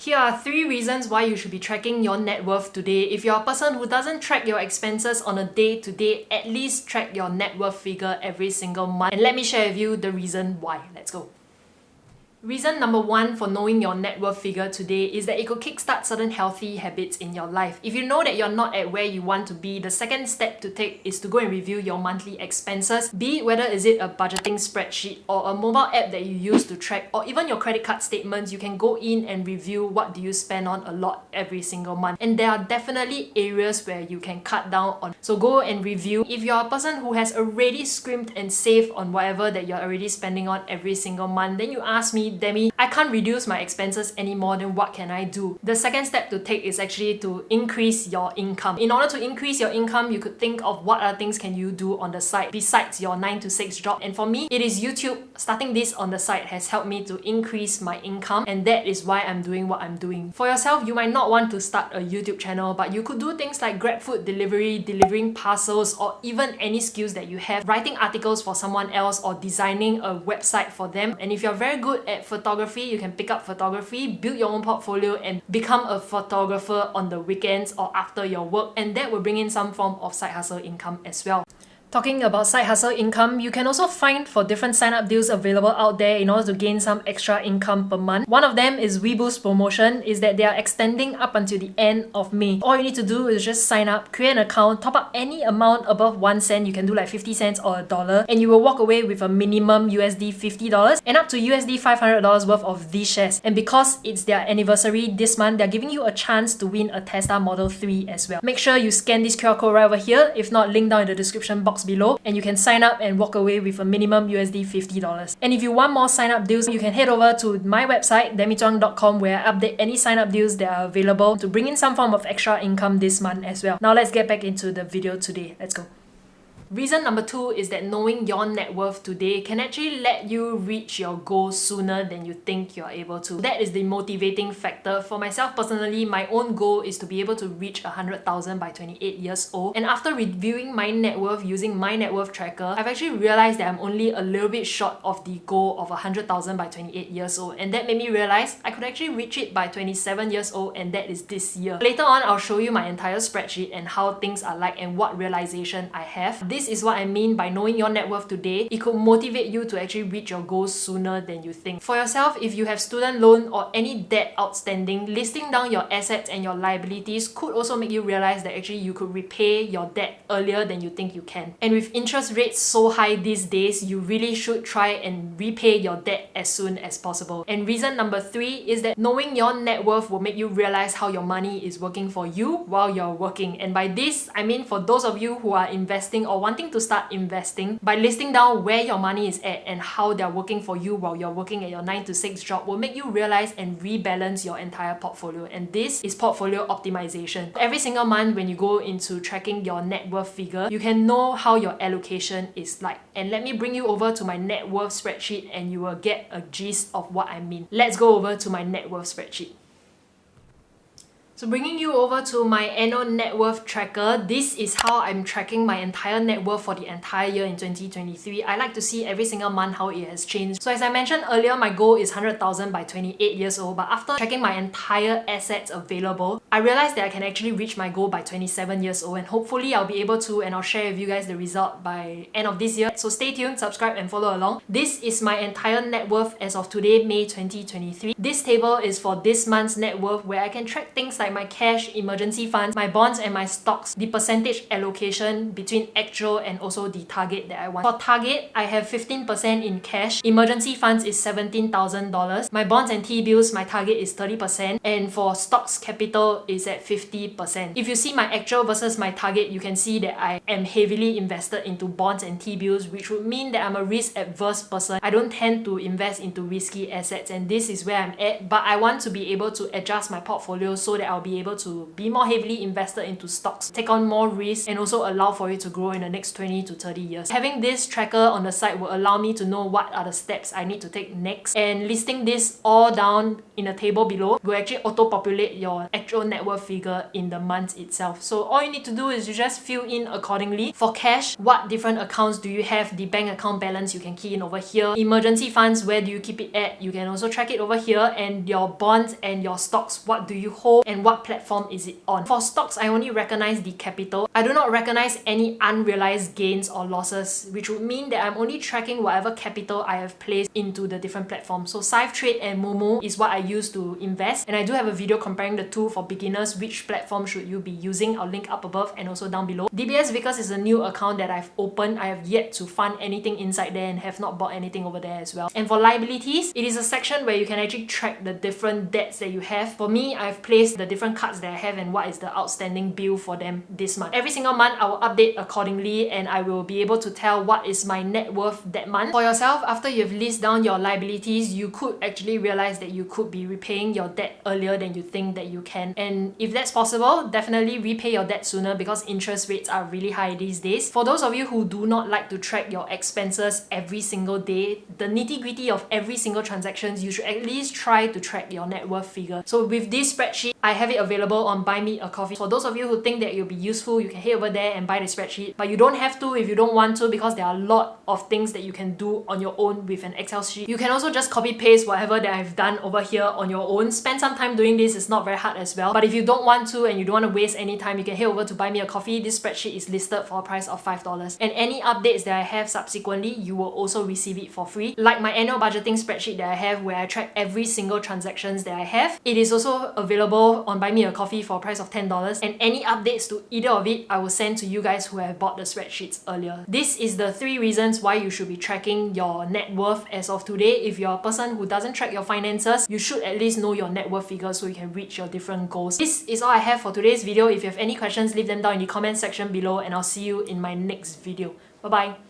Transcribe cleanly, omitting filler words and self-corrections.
Here are 3 reasons why you should be tracking your net worth today. If you're a person who doesn't track your expenses on a day-to-day, at least track your net worth figure every single month. And let me share with you the reason why. Let's go. Reason number 1 for knowing your net worth figure today is that it could kickstart certain healthy habits in your life. If you know that you're not at where you want to be, the second step to take is to go and review your monthly expenses, be it whether is it a budgeting spreadsheet or a mobile app that you use to track, or even your credit card statements. You can go in and review what do you spend on a lot every single month. And there are definitely areas where you can cut down on. So go and review. If you're a person who has already scrimped and saved on whatever that you're already spending on every single month, then you ask me, Demi, I can't reduce my expenses anymore, then what can I do? The second step to take is actually to increase your income. In order to increase your income, you could think of what other things can you do on the side besides your 9 to 6 job. And for me, it is YouTube. Starting this on the side has helped me to increase my income, and that is why I'm doing what I'm doing. For yourself, you might not want to start a YouTube channel, but you could do things like grab food delivery, delivering parcels, or even any skills that you have, writing articles for someone else or designing a website for them. And if you're very good at photography, you can pick up photography, build your own portfolio, and become a photographer on the weekends or after your work, and that will bring in some form of side hustle income as well. Talking about side hustle income, you can also find for different sign-up deals available out there in order to gain some extra income per month. One of them is Weeboost promotion, is that they are extending up until the end of May. All you need to do is just sign up, create an account, top up any amount above 1 cent. You can do like 50 cents or $1, and you will walk away with a minimum USD $50 and up to USD $500 worth of these shares. And because it's their anniversary this month, they're giving you a chance to win a Tesla Model 3 as well. Make sure you scan this QR code right over here. If not, link down in the description box below, and you can sign up and walk away with a minimum USD $50. And if you want more sign up deals, you can head over to my website demizhuang.com, where I update any sign up deals that are available to bring in some form of extra income this month as well. Now let's get back into the video today. Let's go. Reason number 2 is that knowing your net worth today can actually let you reach your goals sooner than you think you're able to. That is the motivating factor. For myself personally, my own goal is to be able to reach 100,000 by 28 years old. And after reviewing my net worth using my net worth tracker, I've actually realized that I'm only a little bit short of the goal of 100,000 by 28 years old. And that made me realize I could actually reach it by 27 years old, and that is this year. Later on, I'll show you my entire spreadsheet and how things are like and what realization I have. This is what I mean by knowing your net worth today. It could motivate you to actually reach your goals sooner than you think. For yourself, if you have student loan or any debt outstanding, listing down your assets and your liabilities could also make you realize that actually you could repay your debt earlier than you think you can. And with interest rates so high these days, you really should try and repay your debt as soon as possible. And reason number 3 is that knowing your net worth will make you realize how your money is working for you while you're working. And by this, I mean for those of you who are investing or wanting to start investing, by listing down where your money is at and how they're working for you while you're working at your 9 to 6 job will make you realize and rebalance your entire portfolio. And this is portfolio optimization. Every single month when you go into tracking your net worth figure, you can know how your allocation is like. And let me bring you over to my net worth spreadsheet and you will get a gist of what I mean. Let's go over to my net worth spreadsheet. So bringing you over to my annual net worth tracker, this is how I'm tracking my entire net worth for the entire year in 2023. I like to see every single month how it has changed. So as I mentioned earlier, my goal is 100,000 by 28 years old, but after tracking my entire assets available, I realized that I can actually reach my goal by 27 years old, and hopefully I'll be able to, and I'll share with you guys the result by end of this year. So stay tuned, subscribe and follow along. This is my entire net worth as of today, May 2023. This table is for this month's net worth, where I can track things like my cash, emergency funds, my bonds and my stocks, the percentage allocation between actual and also the target that I want. For target, I have 15% in cash, emergency funds is $17,000, my bonds and T-bills, my target is 30%, and for stocks capital is at 50%. If you see my actual versus my target, you can see that I am heavily invested into bonds and T-bills, which would mean that I'm a risk-averse person. I don't tend to invest into risky assets, and this is where I'm at, but I want to be able to adjust my portfolio so that I'll I'll be able to be more heavily invested into stocks, take on more risk, and also allow for it to grow in the next 20 to 30 years. Having this tracker on the side will allow me to know what are the steps I need to take next, and listing this all down in a table below will actually auto-populate your actual net worth figure in the month itself. So all you need to do is you just fill in accordingly. For cash, what different accounts do you have? The bank account balance you can key in over here. Emergency funds, where do you keep it at? You can also track it over here. And your bonds and your stocks, what do you hold and what platform is it on? For stocks, I only recognize the capital. I do not recognize any unrealized gains or losses, which would mean that I'm only tracking whatever capital I have placed into the different platforms. So Trade and Momo is what I use to invest, and I do have a video comparing the two for beginners. Which platform should you be using? I'll link up above and also down below. DBS Vickers is a new account that I've opened. I have yet to fund anything inside there and have not bought anything over there as well. And for liabilities, it is a section where you can actually track the different debts that you have. For me, I've placed the different cards that I have and what is the outstanding bill for them this month. Every single month, I will update accordingly, and I will be able to tell what is my net worth that month. For yourself, after you've listed down your liabilities, you could actually realize that you could be repaying your debt earlier than you think that you can. And if that's possible, definitely repay your debt sooner, because interest rates are really high these days. For those of you who do not like to track your expenses every single day, the nitty-gritty of every single transaction, you should at least try to track your net worth figure. So with this spreadsheet, I have it available on Buy Me a Coffee. For those of you who think that it'll be useful, you can head over there and buy the spreadsheet. But you don't have to if you don't want to, because there are a lot of things that you can do on your own with an Excel sheet. You can also just copy paste whatever that I've done over here on your own. Spend some time doing this, it's not very hard as well. But if you don't want to and you don't want to waste any time, you can head over to Buy Me a Coffee. This spreadsheet is listed for a price of $5. And any updates that I have subsequently, you will also receive it for free. Like my annual budgeting spreadsheet that I have, where I track every single transactions that I have. It is also available on Buy Me a Coffee for a price of $10. And any updates to either of it, I will send to you guys who have bought the spreadsheets earlier. This is the 3 reasons why you should be tracking your net worth as of today. If you're a person who doesn't track your finances, you should at least know your net worth figure so you can reach your different goals. This is all I have for today's video. If you have any questions, leave them down in the comment section below, and I'll see you in my next video. Bye bye.